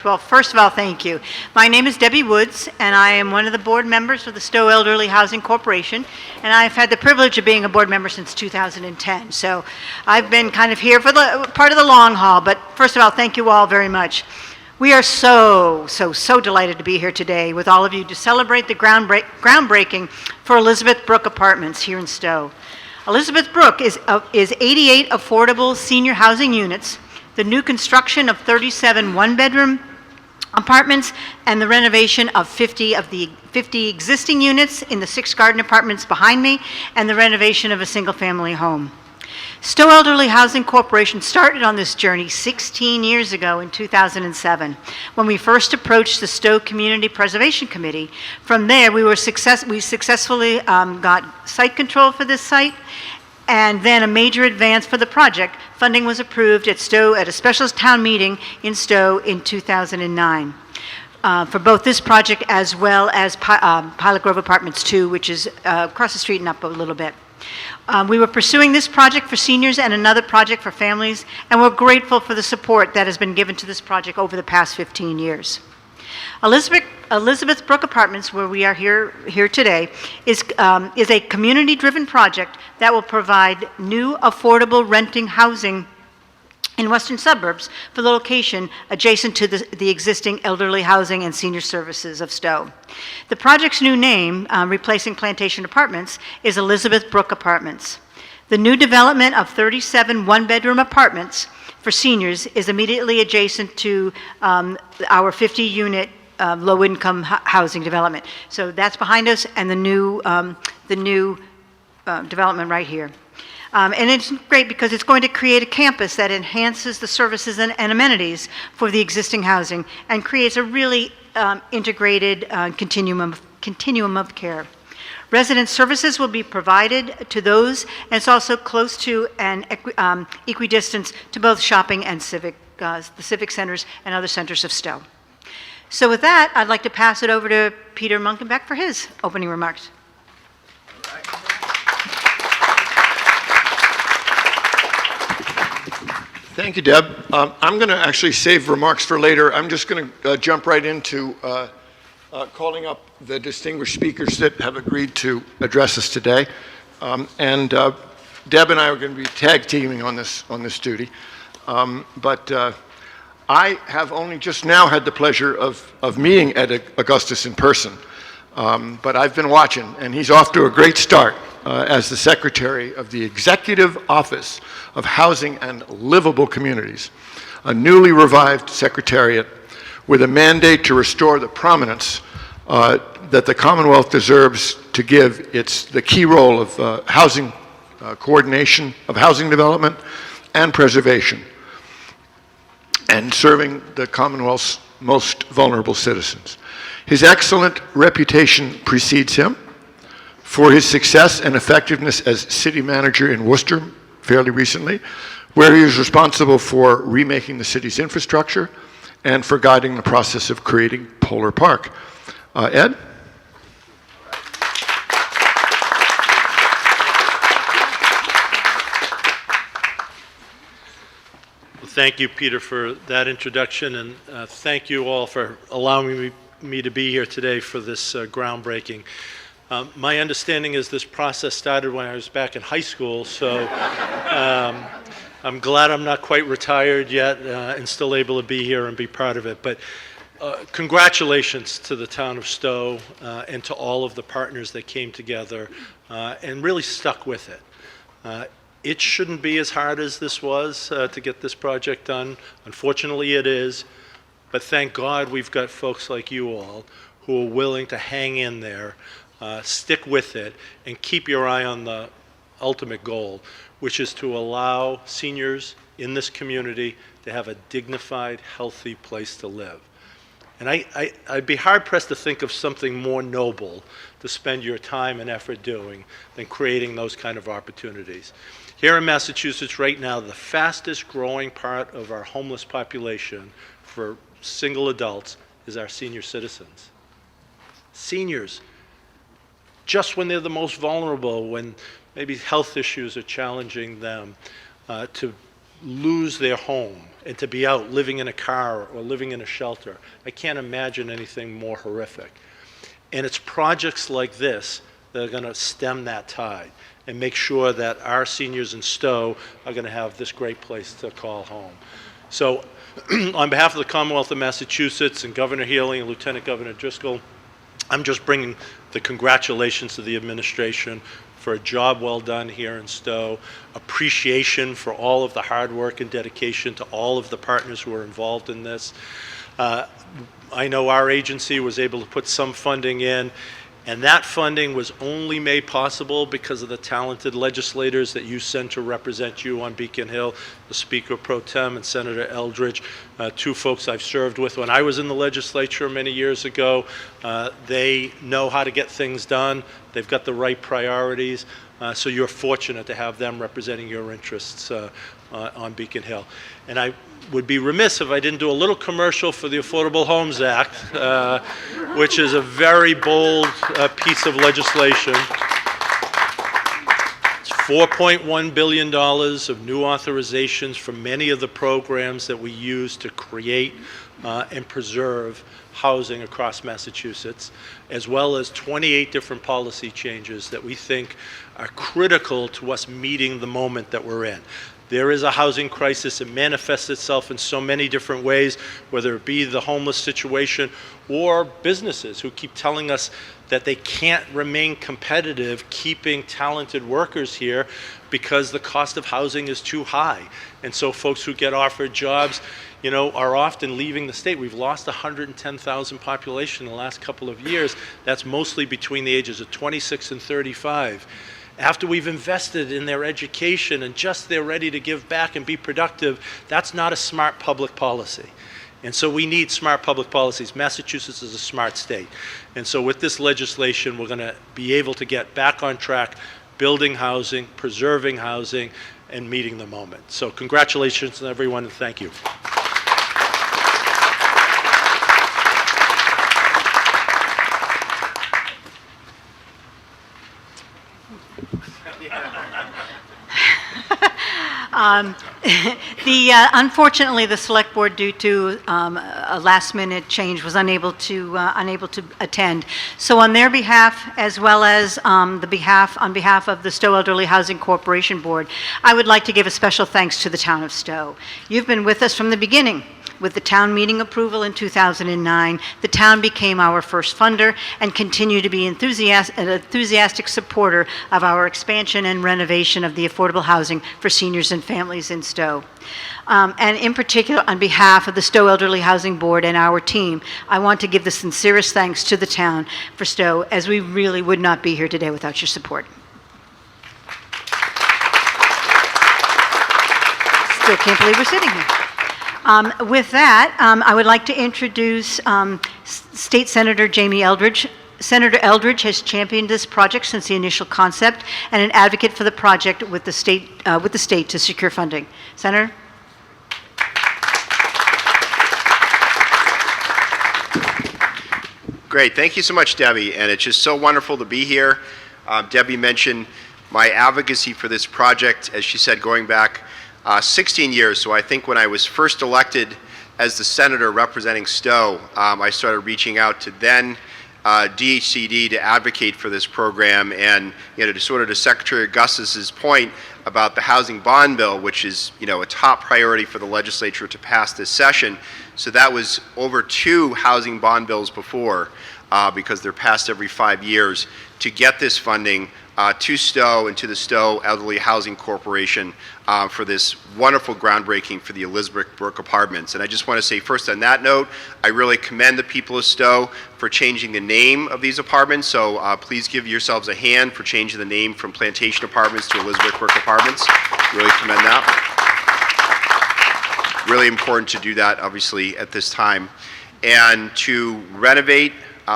Well, first of all, thank you. My name is Debbie Woods, and I am one of the board members for the Stow Elderly Housing Corporation, and I've had the privilege of being a board member since 2010. So I've been kind of here for the part of the long haul, but first of all, thank you all very much. We are so delighted to be here today with all of you to celebrate the groundbreaking for Elizabeth Brook Apartments here in Stow. Elizabeth Brook is 88 affordable senior housing units, the new construction of 37 one-bedroom apartments, and the renovation of 50 existing units in the 6 garden apartments behind me, and the renovation of a single-family home. Stow Elderly Housing Corporation started on this journey 16 years ago in 2007, when we first approached the Stow Community Preservation Committee. From there, we successfully got site control for this site, and then a major advance for the project. Funding was approved at Stow at a special town meeting in Stow in 2009. For both this project as well as Pilot Grove Apartments 2, which is across the street and up a little bit. We were pursuing this project for seniors and another project for families, and we're grateful for the support that has been given to this project over the past 15 years. Elizabeth Brook Apartments, where we are here today, is a community-driven project that will provide new affordable renting housing in western suburbs for the location adjacent to the existing elderly housing and senior services of Stow. The project's new name, replacing Plantation Apartments, is Elizabeth Brook Apartments. The new development of 37 one-bedroom apartments for seniors is immediately adjacent to our 50-unit low-income housing development. So that's behind us, and the new development right here. And it's great because it's going to create a campus that enhances the services and amenities for the existing housing and creates a really integrated continuum of care. Resident services will be provided to those, and it's also close to and equidistant to both shopping and the civic centers and other centers of Stow. So with that, I'd like to pass it over to Peter Munkenbeck for his opening remarks. Thank you, Deb. I'm going to actually save remarks for later. I'm just going to jump right into calling up the distinguished speakers that have agreed to address us today. Deb and I are going to be tag teaming on this duty. I have only just now had the pleasure of meeting Ed Augustus in person. But I've been watching, and he's off to a great start as the Secretary of the Executive Office of Housing and Livable Communities, a newly revived secretariat with a mandate to restore the prominence that the Commonwealth deserves to give the key role of housing coordination, of housing development and preservation, and serving the Commonwealth's most vulnerable citizens. His excellent reputation precedes him for his success and effectiveness as city manager in Worcester fairly recently, where he was responsible for remaking the city's infrastructure and for guiding the process of creating Polar Park. Ed? Thank you, Peter, for that introduction, and thank you all for allowing me to be here today for this groundbreaking. My understanding is this process started when I was back in high school, so I'm glad I'm not quite retired yet and still able to be here and be part of it. But congratulations to the town of Stow and to all of the partners that came together and really stuck with it. It shouldn't be as hard as this was to get this project done. Unfortunately, it is. But thank God we've got folks like you all who are willing to hang in there, stick with it, and keep your eye on the ultimate goal, which is to allow seniors in this community to have a dignified, healthy place to live. And I'd be hard-pressed to think of something more noble to spend your time and effort doing than creating those kind of opportunities. Here in Massachusetts right now, the fastest growing part of our homeless population for single adults is our senior citizens. Seniors, just when they're the most vulnerable, when maybe health issues are challenging them, to lose their home and to be out living in a car or living in a shelter. I can't imagine anything more horrific. And it's projects like this that are going to stem that tide and make sure that our seniors in Stow are going to have this great place to call home. So on behalf of the Commonwealth of Massachusetts and Governor Healy and Lieutenant Governor Driscoll, I'm just bringing the congratulations to the administration for a job well done here in Stow, appreciation for all of the hard work and dedication to all of the partners who are involved in this. I know our agency was able to put some funding in, and that funding was only made possible because of the talented legislators that you sent to represent you on Beacon Hill, the Speaker Pro Tem and Senator Eldridge, two folks I've served with when I was in the legislature many years ago. They know how to get things done. They've got the right priorities. So you're fortunate to have them representing your interests on Beacon Hill. And I would be remiss if I didn't do a little commercial for the Affordable Homes Act, which is a very bold piece of legislation. It's $4.1 billion of new authorizations for many of the programs that we use to create and preserve housing across Massachusetts, as well as 28 different policy changes that we think are critical to us meeting the moment that we're in. There is a housing crisis. It manifests itself in so many different ways, whether it be the homeless situation or businesses who keep telling us that they can't remain competitive keeping talented workers here because the cost of housing is too high. And so folks who get offered jobs, you know, are often leaving the state. We've lost 110,000 population in the last couple of years. That's mostly between the ages of 26 and 35. After we've invested in their education and just they're ready to give back and be productive, that's not a smart public policy. And so we need smart public policies. Massachusetts is a smart state. And so with this legislation, we're going to be able to get back on track, building housing, preserving housing, and meeting the moment. So congratulations to everyone, and thank you. Unfortunately, the select board, due to a last-minute change, was unable to attend. So, on their behalf, as well as on behalf of the Stow Elderly Housing Corporation Board, I would like to give a special thanks to the town of Stow. You've been with us from the beginning. With the town meeting approval in 2009, the town became our first funder and continued to be an enthusiastic supporter of our expansion and renovation of the affordable housing for seniors and families in Stow. And in particular, on behalf of the Stow Elderly Housing Board and our team, I want to give the sincerest thanks to the town for Stow, as we really would not be here today without your support. Still can't believe we're sitting here. With that, I would like to introduce State Senator Jamie Eldridge. Senator Eldridge has championed this project since the initial concept and an advocate for the project with the state to secure funding. Senator? Great. Thank you so much, Debbie. And it's just so wonderful to be here. Debbie mentioned my advocacy for this project, as she said, going back 16 years. So I think when I was first elected as the senator representing Stow, I started reaching out to then DHCD to advocate for this program, and to sort of to Secretary Augustus's point about the housing bond bill, which is a top priority for the legislature to pass this session. So that was over 2 housing bond bills before, because they're passed every 5 years, to get this funding to Stow and to the Stow Elderly Housing Corporation for this wonderful groundbreaking for the Elizabeth Brook Apartments. And I just want to say first on that note, I really commend the people of Stow for changing the name of these apartments. So please give yourselves a hand for changing the name from Plantation Apartments to Elizabeth Brook Apartments. Really commend that. Really important to do that, obviously, at this time. And to renovate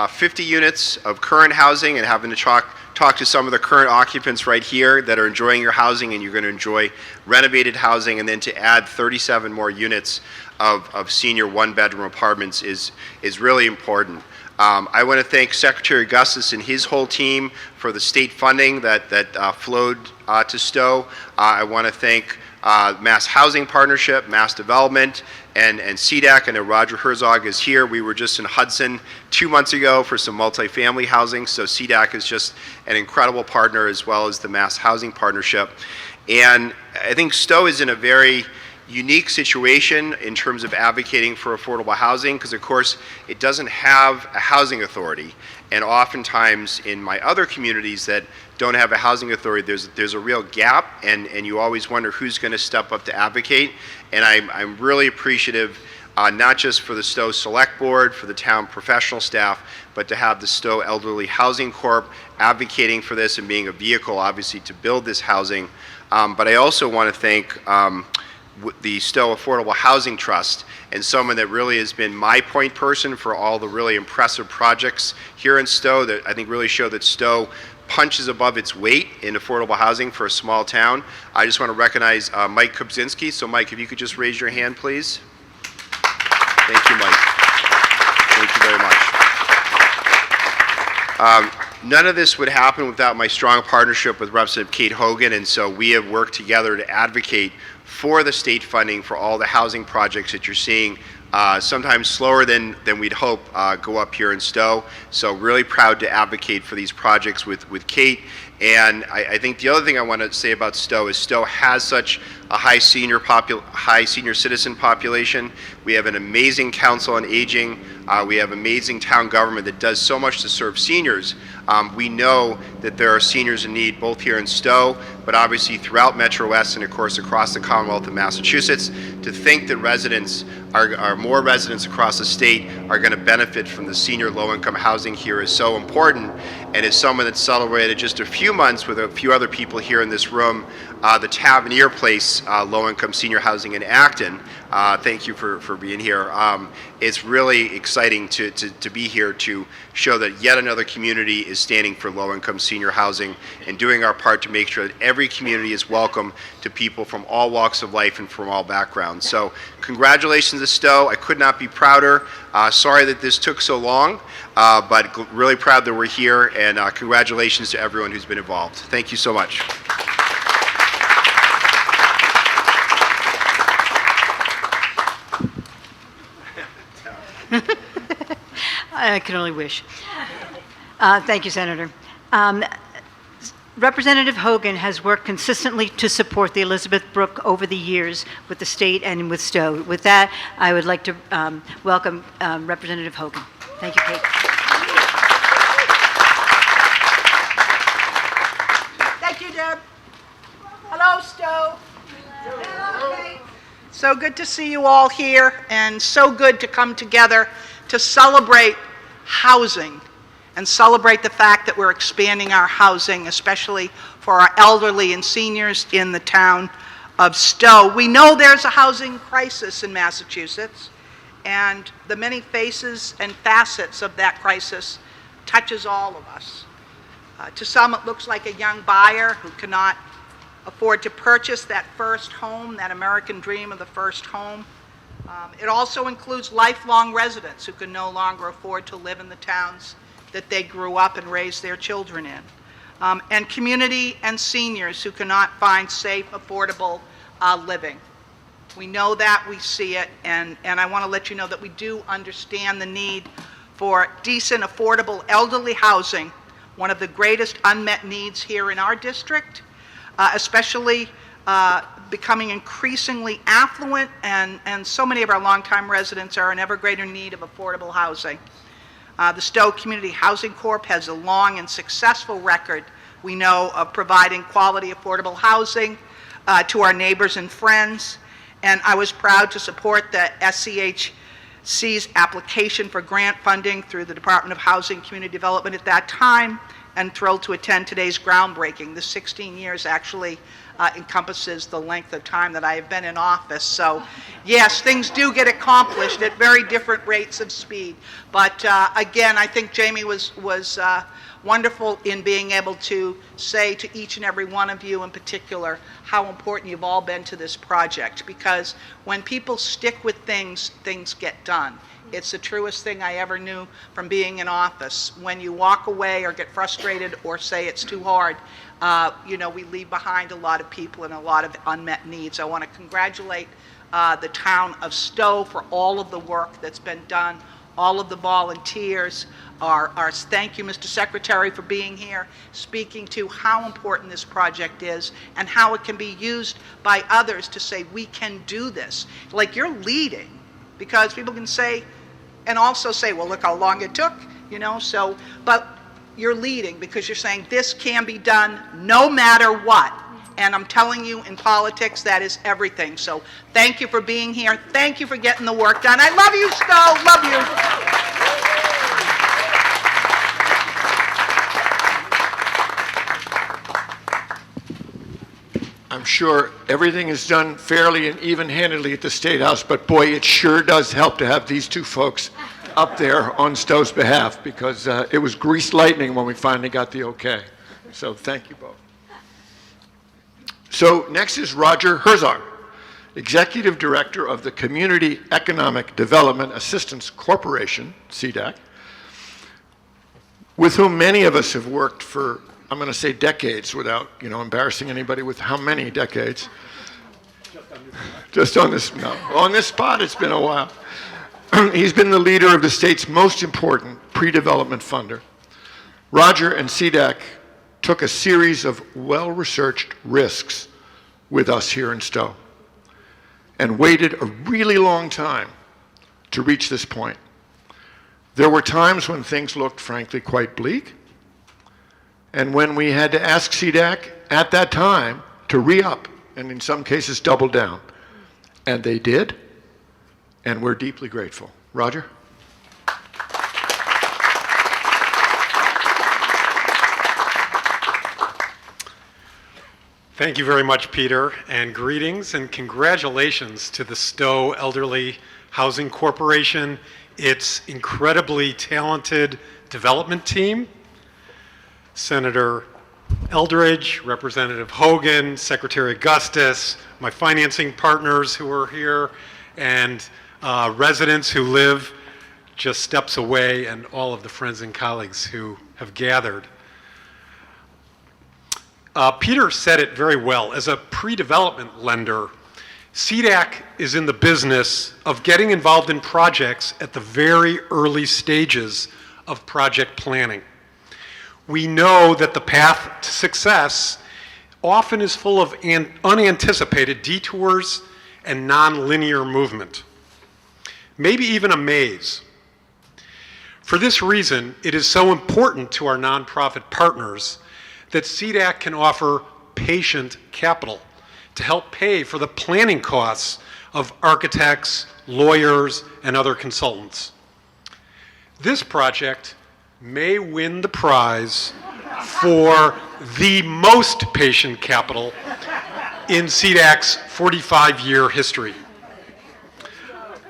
50 units of current housing, and having to talk to some of the current occupants right here that are enjoying your housing, and you're going to enjoy renovated housing, and then to add 37 more units of senior one-bedroom apartments is really important. I want to thank Secretary Augustus and his whole team for the state funding that flowed to Stow. I want to thank Mass Housing Partnership, Mass Development, and CDAC. I know Roger Herzog is here. We were just in Hudson 2 months ago for some multifamily housing, so CDAC is just an incredible partner, as well as the Mass Housing Partnership. And I think Stow is in a very unique situation in terms of advocating for affordable housing, because of course it doesn't have a housing authority, and oftentimes in my other communities that don't have a housing authority, there's a real gap, and you always wonder who's going to step up to advocate. And I'm really appreciative, not just for the Stow Select Board, for the town professional staff, but to have the Stow Elderly Housing Corp advocating for this and being a vehicle, obviously, to build this housing. But I also want to thank the Stow Affordable Housing Trust, and someone that really has been my point person for all the really impressive projects here in Stow that I think really show that Stow punches above its weight in affordable housing for a small town. I just want to recognize Mike Kubczynski. So Mike, if you could just raise your hand, please. Thank you, Mike. Thank you very much. None of this would happen without my strong partnership with Representative Kate Hogan, and so we have worked together to advocate for the state funding for all the housing projects that you're seeing, sometimes slower than we'd hope, go up here in Stow. So really proud to advocate for these projects with Kate. And I think the other thing I want to say about Stow is Stow has such a high senior citizen population. We have an amazing council on aging. We have amazing town government that does so much to serve seniors. We know that there are seniors in need both here in Stow, but obviously throughout Metro West and of course across the Commonwealth of Massachusetts. To think that residents more residents across the state are going to benefit from the senior low-income housing here is so important. And as someone that celebrated just a few months with a few other people here in this room, the Tavernier Place low-income senior housing in Acton, thank you for being here. It's really exciting to be here to show that yet another community is standing for low-income senior housing and doing our part to make sure that every community is welcome to people from all walks of life and from all backgrounds. So congratulations to Stow. I could not be prouder. Sorry that this took so long, but really proud that we're here, and congratulations to everyone who's been involved. Thank you so much. I can only wish. Thank you, Senator. Representative Hogan has worked consistently to support the Elizabeth Brook over the years with the state and with Stow. With that, I would like to welcome Representative Hogan. Thank you, Kate. Thank you, Deb. Hello, Stow. Hello, Kate. So good to see you all here, and so good to come together to celebrate housing and celebrate the fact that we're expanding our housing, especially for our elderly and seniors in the town of Stow. We know there's a housing crisis in Massachusetts, and the many faces and facets of that crisis touches all of us. To some, it looks like a young buyer who cannot afford to purchase that first home, that American dream of the first home. It also includes lifelong residents who can no longer afford to live in the towns that they grew up and raised their children in, and community and seniors who cannot find safe, affordable living. We know that, we see it, and I want to let you know that we do understand the need for decent, affordable elderly housing, one of the greatest unmet needs here in our district, especially becoming increasingly affluent, and so many of our longtime residents are in ever greater need of affordable housing. The Stow Community Housing Corp has a long and successful record, we know, of providing quality, affordable housing to our neighbors and friends. And I was proud to support the SEHC's application for grant funding through the Department of Housing and Community Development at that time, and thrilled to attend today's groundbreaking. The 16 years actually encompasses the length of time that I have been in office. So yes, things do get accomplished at very different rates of speed. But again, I think Jamie was wonderful in being able to say to each and every one of you in particular how important you've all been to this project, because when people stick with things, things get done. It's the truest thing I ever knew from being in office. When you walk away or get frustrated or say it's too hard, we leave behind a lot of people and a lot of unmet needs. I want to congratulate the town of Stow for all of the work that's been done, all of the volunteers. Thank you, Mr. Secretary, for being here, speaking to how important this project is and how it can be used by others to say, we can do this. Like, you're leading, because people can say, and also say, well, look how long it took, but you're leading because you're saying this can be done no matter what. And I'm telling you, in politics, that is everything. So thank you for being here. Thank you for getting the work done. I love you, Stow. Love you. I'm sure everything is done fairly and even-handedly at the State House, but boy, it sure does help to have these two folks up there on Stow's behalf, because it was greased lightning when we finally got the okay. So thank you both. So next is Roger Herzog, Executive Director of the Community Economic Development Assistance Corporation, CDAC, with whom many of us have worked for, I'm going to say decades without, embarrassing anybody with how many decades. Just on this, no, on this spot, it's been a while. He's been the leader of the state's most important pre-development funder. Roger and CDAC took a series of well-researched risks with us here in Stow and waited a really long time to reach this point. There were times when things looked, frankly, quite bleak, and when we had to ask CDAC at that time to re-up, and in some cases double down. And they did, and we're deeply grateful. Roger? Thank you very much, Peter, and greetings and congratulations to the Stow Elderly Housing Corporation, its incredibly talented development team, Senator Eldridge, Representative Hogan, Secretary Augustus, my financing partners who are here, and residents who live just steps away, and all of the friends and colleagues who have gathered. Peter said it very well. As a pre-development lender, CDAC is in the business of getting involved in projects at the very early stages of project planning. We know that the path to success often is full of unanticipated detours and non-linear movement, maybe even a maze. For this reason, it is so important to our nonprofit partners that CDAC can offer patient capital to help pay for the planning costs of architects, lawyers, and other consultants. This project may win the prize for the most patient capital in CDAC's 45-year history.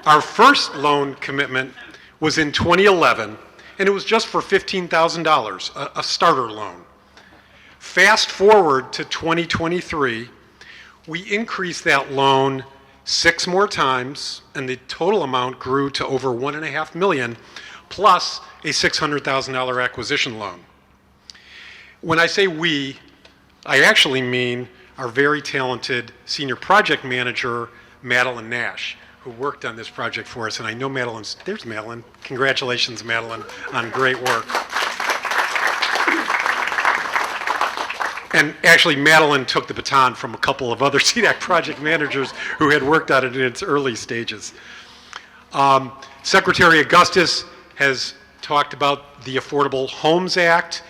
Our first loan commitment was in 2011, and it was just for $15,000, a starter loan. Fast forward to 2023, we increased that loan 6 more times, and the total amount grew to over $1.5 million, plus a $600,000 acquisition loan. When I say we, I actually mean our very talented senior project manager, Madeline Nash, who worked on this project for us. And I know there's Madeline. Congratulations, Madeline, on great work. And actually, Madeline took the baton from a couple of other CDAC project managers who had worked on it in its early stages. Secretary Augustus has talked about the Affordable Homes Act,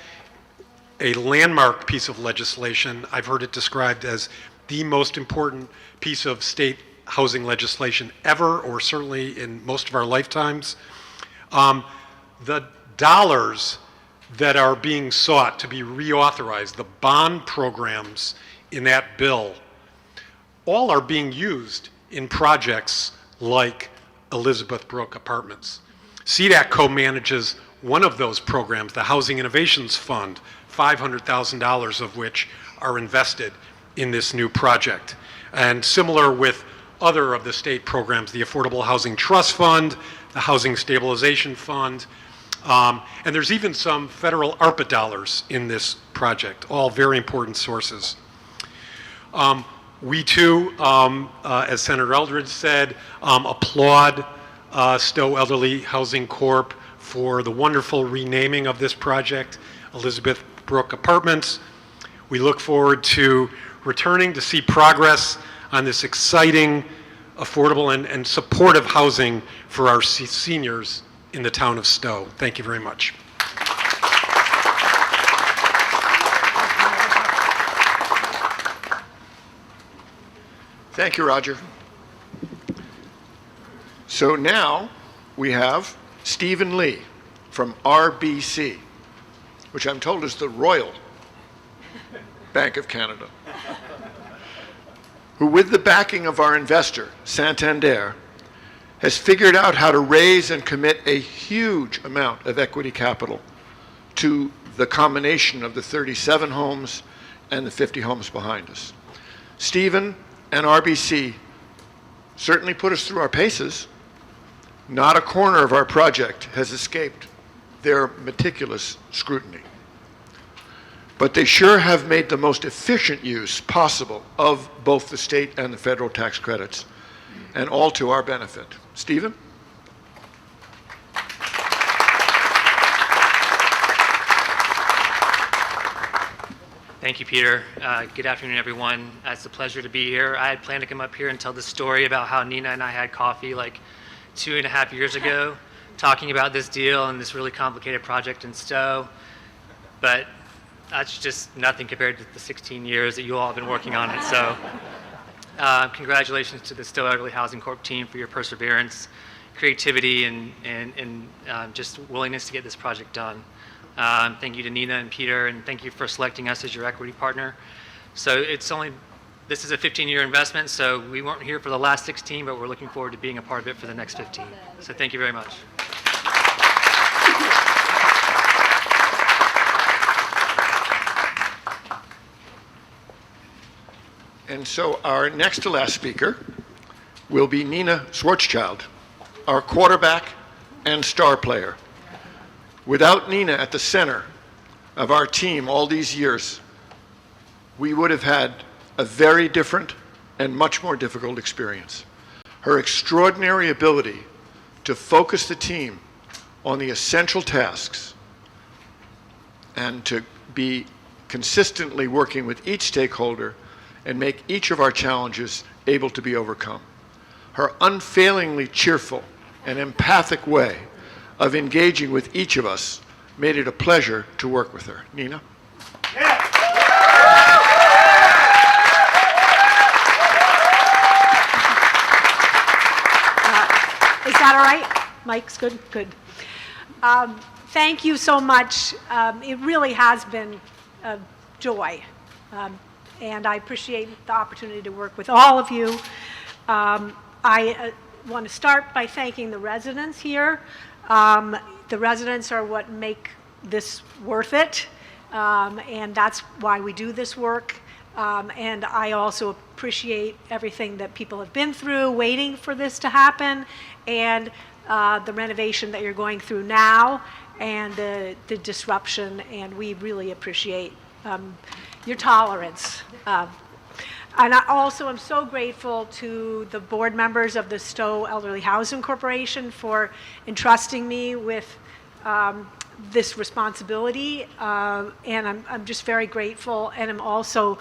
a landmark piece of legislation. I've heard it described as the most important piece of state housing legislation ever, or certainly in most of our lifetimes. The dollars that are being sought to be reauthorized, the bond programs in that bill, all are being used in projects like Elizabeth Brook Apartments. SEHC co-manages one of those programs, the Housing Innovations Fund, $500,000 of which are invested in this new project. And similar with other of the state programs, the Affordable Housing Trust Fund, the Housing Stabilization Fund, and there's even some federal ARPA dollars in this project, all very important sources. We too, as Senator Eldridge said, applaud Stow Elderly Housing Corp. For the wonderful renaming of this project, Elizabeth Brook Apartments. We look forward to returning to see progress on this exciting, affordable, and supportive housing for our seniors in the town of Stow. Thank you very much. Thank you, Roger. So now we have Stephen Lee from RBC, which I'm told is the Royal Bank of Canada, who, with the backing of our investor, Santander, has figured out how to raise and commit a huge amount of equity capital to the combination of the 37 homes and the 50 homes behind us. Stephen and RBC certainly put us through our paces. Not a corner of our project has escaped their meticulous scrutiny. But they sure have made the most efficient use possible of both the state and the federal tax credits, and all to our benefit. Stephen? Thank you, Peter. Good afternoon, everyone. It's a pleasure to be here. I had planned to come up here and tell the story about how Nina and I had coffee like 2.5 years ago, talking about this deal and this really complicated project in Stow. But that's just nothing compared to the 16 years that you all have been working on it. So congratulations to the Stow Elderly Housing Corp team for your perseverance, creativity, and just willingness to get this project done. Thank you to Nina and Peter, and thank you for selecting us as your equity partner. So this is a 15-year investment, so we weren't here for the last 16, but we're looking forward to being a part of it for the next 15. So thank you very much. And so our next to last speaker will be Nina Schwarzschild, our quarterback and star player. Without Nina at the center of our team all these years, we would have had a very different and much more difficult experience. Her extraordinary ability to focus the team on the essential tasks and to be consistently working with each stakeholder and make each of our challenges able to be overcome. Her unfailingly cheerful and empathic way of engaging with each of us made it a pleasure to work with her. Nina? Is that all right? Mike's good? Good. Thank you so much. It really has been a joy. And I appreciate the opportunity to work with all of you. I want to start by thanking the residents here. The residents are what make this worth it, and that's why we do this work. And I also appreciate everything that people have been through waiting for this to happen, and the renovation that you're going through now, and the disruption, and we really appreciate your tolerance. And I also am so grateful to the board members of the Stow Elderly Housing Corporation for entrusting me with this responsibility. And I'm just very grateful, and I'm also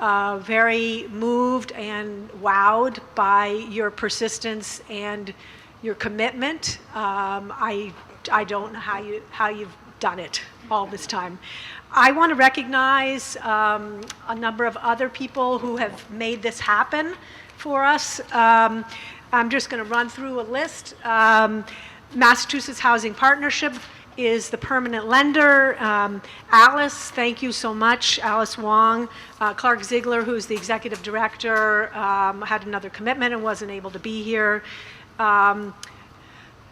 very moved and wowed by your persistence and your commitment. I don't know how you've done it all this time. I want to recognize a number of other people who have made this happen for us. I'm just going to run through a list. Massachusetts Housing Partnership is the permanent lender. Alice, thank you so much. Alice Wong. Clark Ziegler, who's the executive director, had another commitment and wasn't able to be here.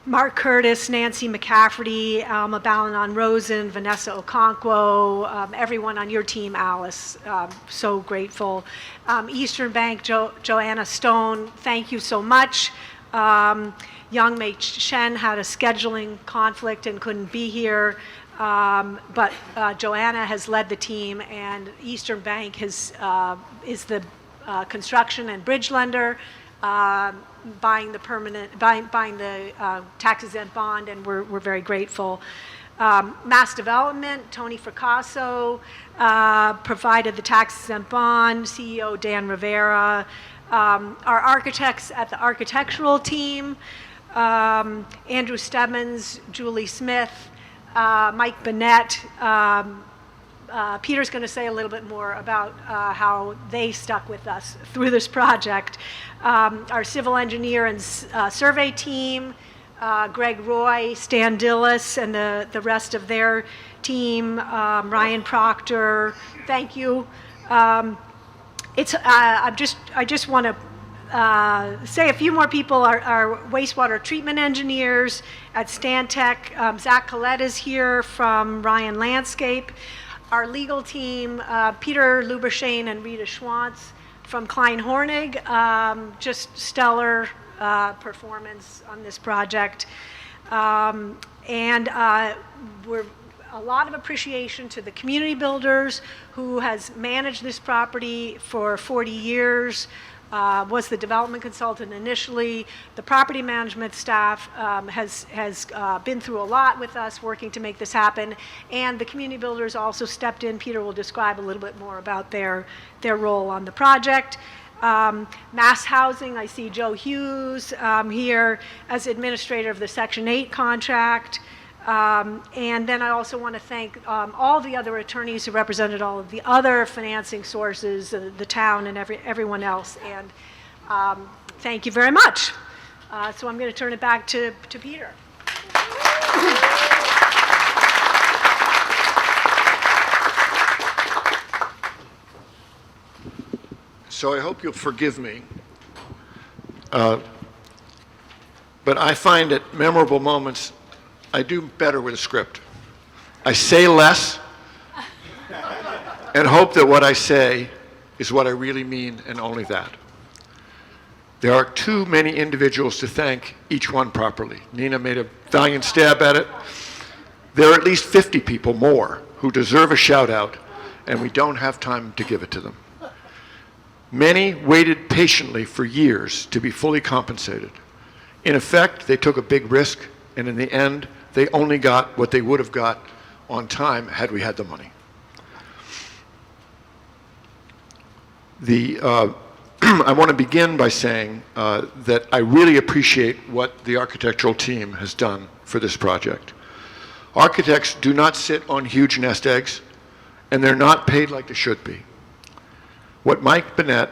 Mark Curtis, Nancy McCafferty, Alma Balanon-Rosen, Vanessa Okonkwo, everyone on your team, Alice, so grateful. Eastern Bank, Joanna Stone, thank you so much. Young Mei Shen had a scheduling conflict and couldn't be here, but Joanna has led the team, and Eastern Bank is the construction and bridge lender, buying the tax-exempt bond, and we're very grateful. Mass Development, Tony Fracasso provided the tax-exempt bond, CEO Dan Rivera, our architects at the architectural team, Andrew Stebbins, Julie Smith, Mike Bennett. Peter's going to say a little bit more about how they stuck with us through this project. Our civil engineer and survey team, Greg Roy, Stan Dillis, and the rest of their team, Ryan Proctor, thank you. I just want to say a few more people. Our wastewater treatment engineers at Stantec, Zach Collette is here from Ryan Landscape. Our legal team, Peter Lubershane and Rita Schwantz from Klein Hornig, just stellar performance on this project. And we're a lot of appreciation to the community builders who has managed this property for 40 years, was the development consultant initially. The property management staff has been through a lot with us working to make this happen, and the community builders also stepped in. Peter will describe a little bit more about their role on the project. Mass Housing, I see Joe Hughes here as administrator of the Section 8 contract. And then I also want to thank all the other attorneys who represented all of the other financing sources, the town and everyone else. And thank you very much. So I'm going to turn it back to Peter. So I hope you'll forgive me. But I find at memorable moments, I do better with a script. I say less and hope that what I say is what I really mean and only that. There are too many individuals to thank each one properly. Nina made a valiant stab at it. There are at least 50 people more who deserve a shout out, and we don't have time to give it to them. Many waited patiently for years to be fully compensated. In effect, they took a big risk, and in the end, they only got what they would have got on time had we had the money. I want to begin by saying that I really appreciate what the architectural team has done for this project. Architects do not sit on huge nest eggs, and they're not paid like they should be. What Mike Bennett,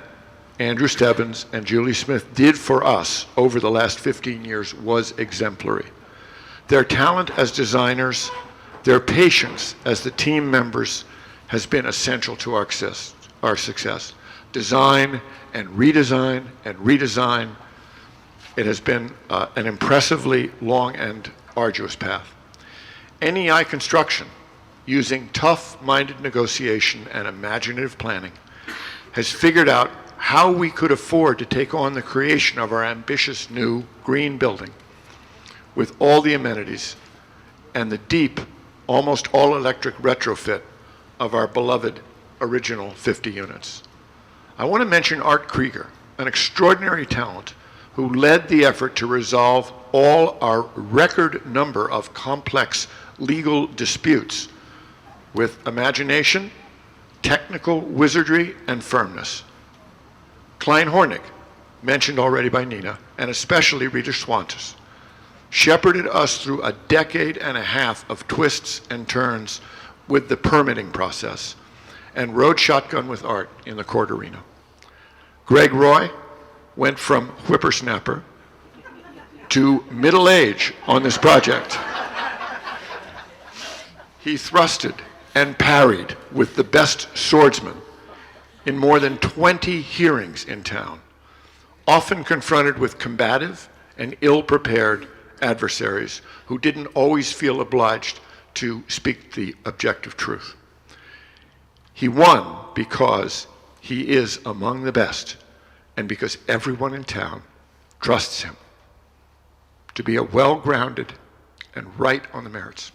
Andrew Stebbins, and Julie Smith did for us over the last 15 years was exemplary. Their talent as designers, their patience as the team members has been essential to our success. Design and redesign and redesign. It has been an impressively long and arduous path. NEI construction, using tough-minded negotiation and imaginative planning, has figured out how we could afford to take on the creation of our ambitious new green building with all the amenities and the deep, almost all-electric retrofit of our beloved original 50 units. I want to mention Art Krieger, an extraordinary talent who led the effort to resolve all our record number of complex legal disputes with imagination, technical wizardry, and firmness. Klein Hornig, mentioned already by Nina, and especially Rita Schwantes, shepherded us through a decade and a half of twists and turns with the permitting process and rode shotgun with Art in the court arena. Greg Roy went from whippersnapper to middle age on this project. He thrusted and parried with the best swordsman in more than 20 hearings in town, often confronted with combative and ill-prepared adversaries who didn't always feel obliged to speak the objective truth. He won because he is among the best and because everyone in town trusts him to be a well-grounded and right on the merits.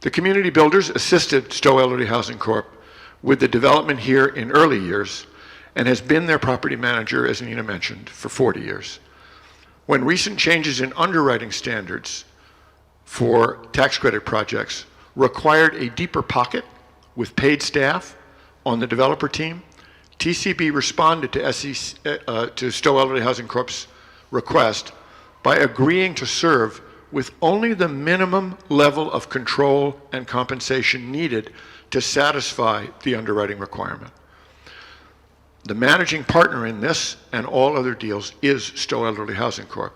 The community builders assisted Stow Elderly Housing Corp with the development here in early years and has been their property manager, as Nina mentioned, for 40 years. When recent changes in underwriting standards for tax credit projects required a deeper pocket with paid staff on the developer team, TCB responded to Stow Elderly Housing Corp's request by agreeing to serve with only the minimum level of control and compensation needed to satisfy the underwriting requirement. The managing partner in this and all other deals is Stow Elderly Housing Corp,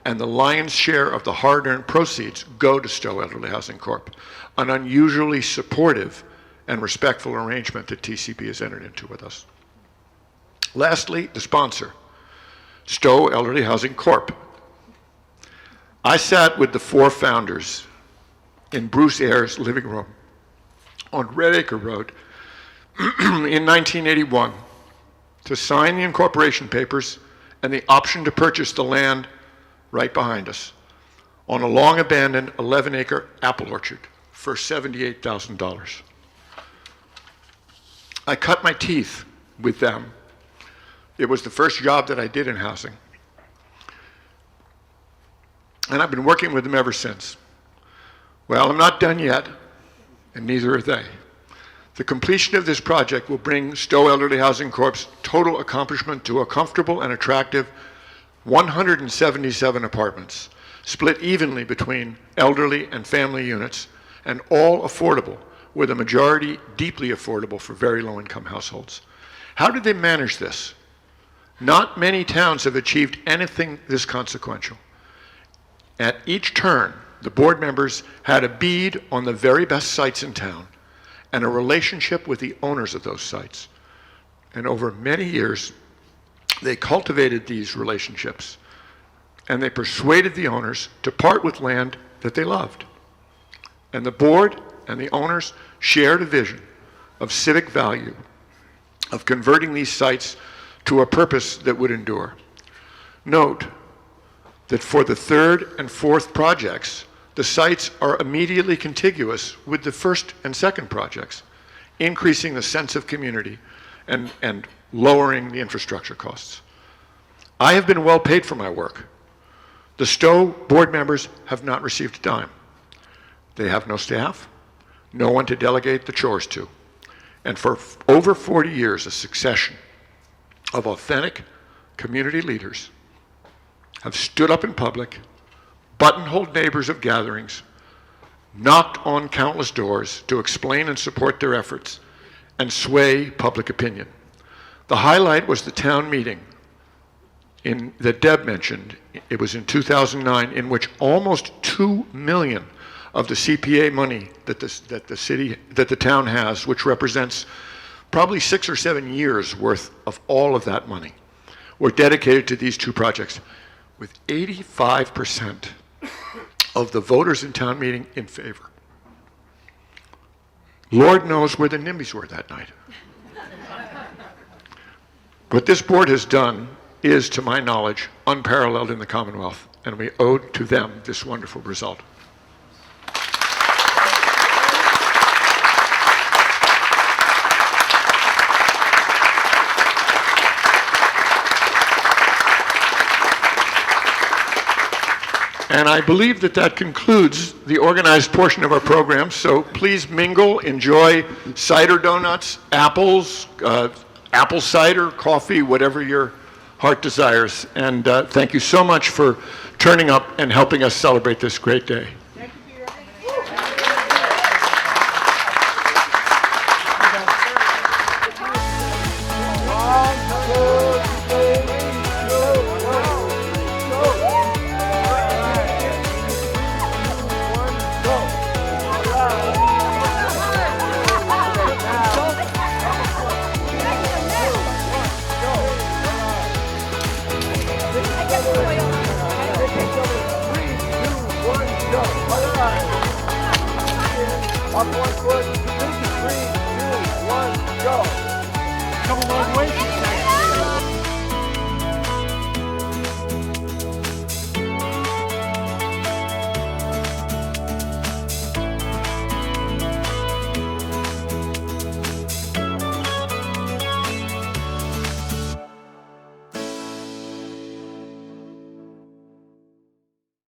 and the lion's share of the hard-earned proceeds go to Stow Elderly Housing Corp, an unusually supportive and respectful arrangement that TCB has entered into with us. Lastly, the sponsor, Stow Elderly Housing Corp. I sat with the four founders in Bruce Ayers' living room on Red Acre Road in 1981 to sign the incorporation papers and the option to purchase the land right behind us on a long-abandoned 11-acre apple orchard for $78,000. I cut my teeth with them. It was the first job that I did in housing. And I've been working with them ever since. Well, I'm not done yet, and neither are they. The completion of this project will bring Stow Elderly Housing Corp's total accomplishment to a comfortable and attractive 177 apartments, split evenly between elderly and family units, and all affordable, with a majority deeply affordable for very low-income households. How did they manage this? Not many towns have achieved anything this consequential. At each turn, the board members had a bead on the very best sites in town and a relationship with the owners of those sites. And over many years, they cultivated these relationships and they persuaded the owners to part with land that they loved. And the board and the owners shared a vision of civic value, of converting these sites to a purpose that would endure. Note that for the third and fourth projects, the sites are immediately contiguous with the first and second projects, increasing the sense of community and lowering the infrastructure costs. I have been well paid for my work. The Stow board members have not received a dime. They have no staff, no one to delegate the chores to. And for over 40 years, a succession of authentic community leaders have stood up in public, buttonholed neighbors of gatherings, knocked on countless doors to explain and support their efforts, and sway public opinion. The highlight was the town meeting that Deb mentioned. It was in 2009, in which almost $2 million of the CPA money that the town has, which represents probably 6 or 7 years worth of all of that money, were dedicated to these two projects, with 85% of the voters in town meeting in favor. Lord knows where the NIMBYs were that night. What this board has done is, to my knowledge, unparalleled in the Commonwealth, and we owe to them this wonderful result. And I believe that that concludes the organized portion of our program. So please mingle, enjoy cider donuts, apples, apple cider, coffee, whatever your heart desires. And thank you so much for turning up and helping us celebrate this great day. Up 1 foot,